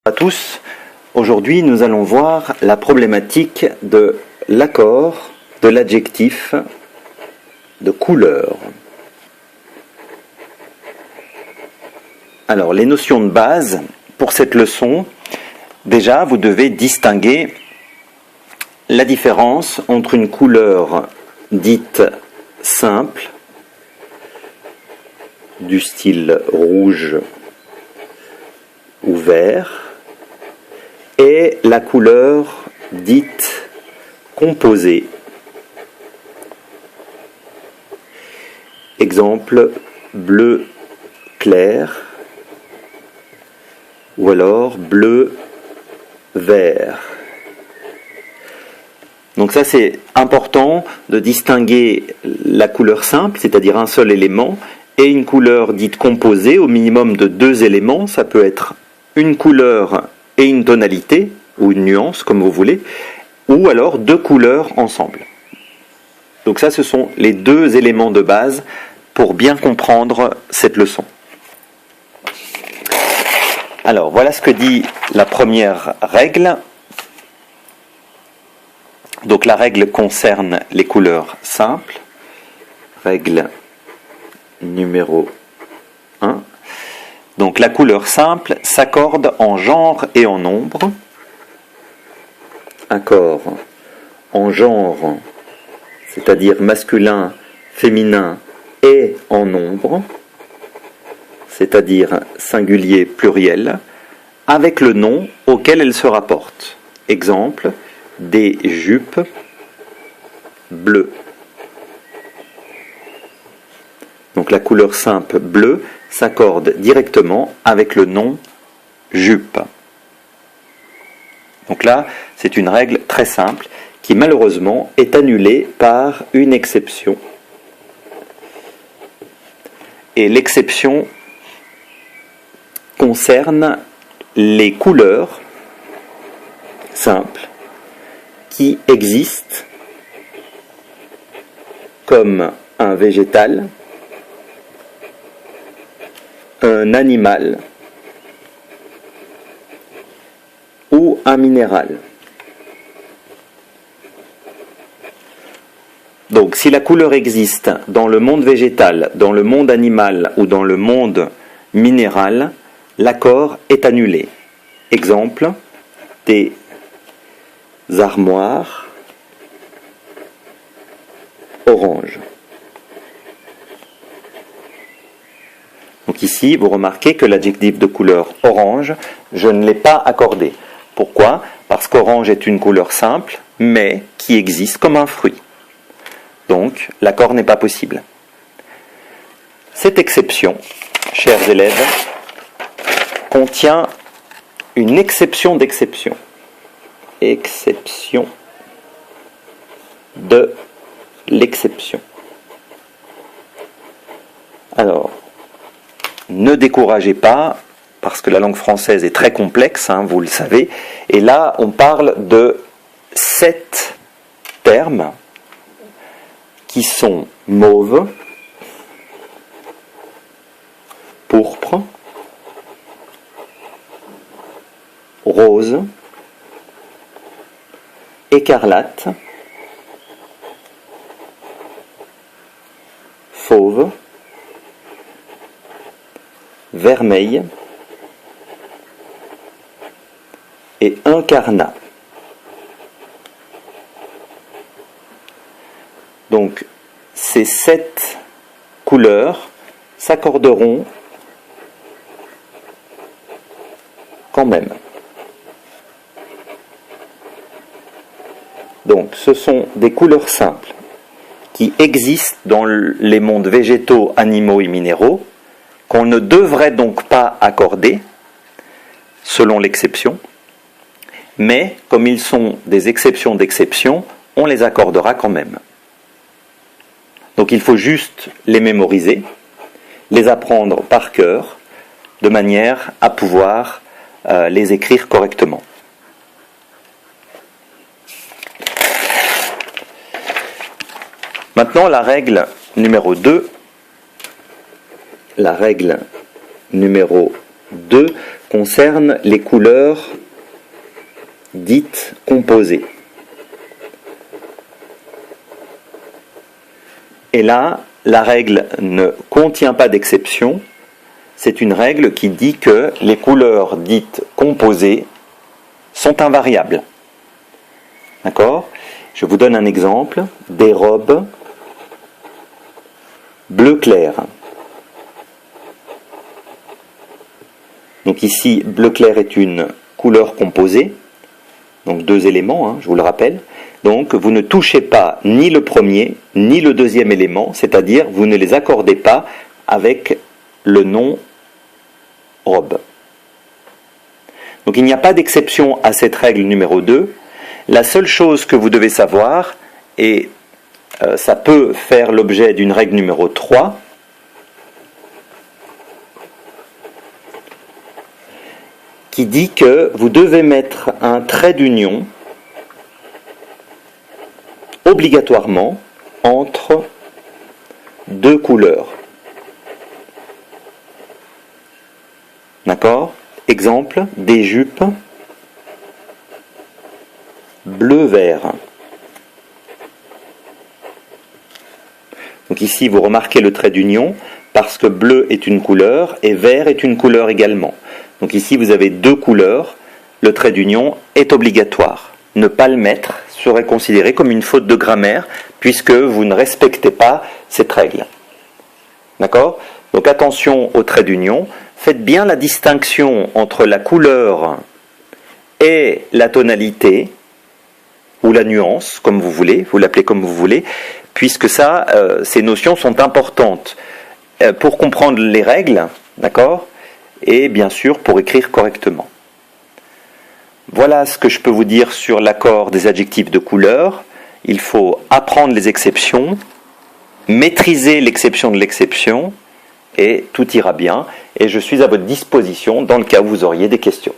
À tous, aujourd'hui nous allons voir la problématique de l'accord de l'adjectif de couleur. Alors les notions de base pour cette leçon, déjà vous devez distinguer la différence entre une couleur dite simple, du style rouge ou vert, et la couleur dite composée. Exemple, bleu clair ou alors bleu vert. Donc ça c'est important de distinguer la couleur simple, c'est-à-dire un seul élément, et une couleur dite composée, au minimum de deux éléments. Ça peut être une couleur et une tonalité, ou une nuance, comme vous voulez, ou alors deux couleurs ensemble. Donc ça, ce sont les deux éléments de base pour bien comprendre cette leçon. Alors, voilà ce que dit la première règle. Donc la règle concerne les couleurs simples. Règle numéro 1. Donc la couleur simple s'accorde en genre et en nombre. Accord en genre, c'est-à-dire masculin, féminin, et en nombre, c'est-à-dire singulier, pluriel, avec le nom auquel elle se rapporte. Exemple, des jupes bleues. Donc la couleur simple bleu s'accorde directement avec le nom jupe. Donc là, c'est une règle très simple qui malheureusement est annulée par une exception. Et l'exception concerne les couleurs simples qui existent comme un végétal, un animal ou un minéral. Donc si la couleur existe dans le monde végétal, dans le monde animal ou dans le monde minéral, l'accord est annulé. Exemple, des armoires orange. Donc ici, vous remarquez que l'adjectif de couleur orange, je ne l'ai pas accordé. Pourquoi ? Parce qu'orange est une couleur simple, mais qui existe comme un fruit. Donc, l'accord n'est pas possible. Cette exception, chers élèves, contient une exception d'exception. Exception de l'exception. Alors, ne découragez pas, parce que la langue française est très complexe, vous le savez, et là on parle de 7 termes qui sont mauve, pourpre, rose, écarlate, fauve, vermeil et incarnat. Donc, ces 7 couleurs s'accorderont quand même. Donc, ce sont des couleurs simples qui existent dans les mondes végétaux, animaux et minéraux, qu'on ne devrait donc pas accorder, selon l'exception, mais comme ils sont des exceptions d'exception, on les accordera quand même. Donc il faut juste les mémoriser, les apprendre par cœur, de manière à pouvoir les écrire correctement. Maintenant, la règle numéro 2. La règle numéro 2 concerne les couleurs dites composées. Et là, la règle ne contient pas d'exception. C'est une règle qui dit que les couleurs dites composées sont invariables. D'accord ? Je vous donne un exemple. Des robes bleu clair. Donc ici, bleu clair est une couleur composée. Donc 2 éléments, je vous le rappelle. Donc vous ne touchez pas ni le premier ni le deuxième élément, c'est-à-dire vous ne les accordez pas avec le nom robe. Donc il n'y a pas d'exception à cette règle numéro 2. La seule chose que vous devez savoir, et ça peut faire l'objet d'une règle numéro 3, qui dit que vous devez mettre un trait d'union obligatoirement entre 2 couleurs. D'accord ? Exemple, des jupes bleu-vert. Donc ici, vous remarquez le trait d'union parce que bleu est une couleur et vert est une couleur également. Donc ici, vous avez 2 couleurs. Le trait d'union est obligatoire. Ne pas le mettre serait considéré comme une faute de grammaire puisque vous ne respectez pas cette règle. D'accord ? Donc attention au trait d'union. Faites bien la distinction entre la couleur et la tonalité, ou la nuance, comme vous voulez, vous l'appelez comme vous voulez, puisque ça, ces notions sont importantes pour comprendre les règles, d'accord ? Et bien sûr pour écrire correctement. Voilà ce que je peux vous dire sur l'accord des adjectifs de couleur. Il faut apprendre les exceptions, maîtriser l'exception de l'exception, et tout ira bien. Et je suis à votre disposition dans le cas où vous auriez des questions.